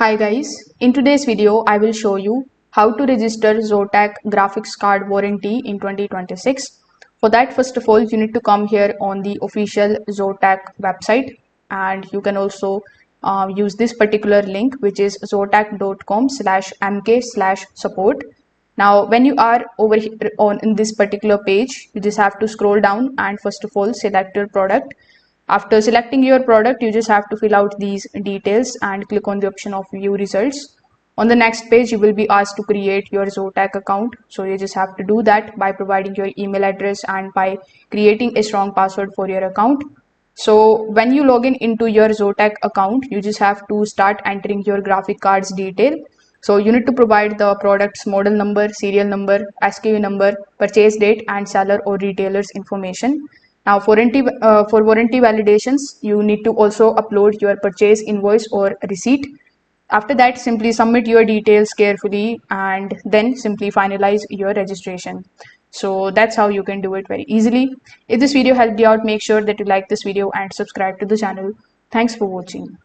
Hi guys, in today's video I will show you how to register Zotac graphics card warranty in 2026. For that, first of all, you need to come here on the official Zotac website, and you can also use this particular link, which is zotac.com/mk/support. Now when you are over here in this particular page, you just have to scroll down and first of all select your product. After selecting your product, you just have to fill out these details and click on the option of view results. On the next page, you will be asked to create your Zotac account. So you just have to do that by providing your email address and by creating a strong password for your account. So when you log in into your Zotac account, you just have to start entering your graphic cards detail. So you need to provide the product's model number, serial number, SKU number, purchase date, and seller or retailer's information. Now for warranty validations, you need to also upload your purchase invoice or receipt. After that, simply submit your details carefully and then simply finalize your registration. So that's how you can do it very easily. If this video helped you out, make sure that you like this video and subscribe to the channel. Thanks for watching.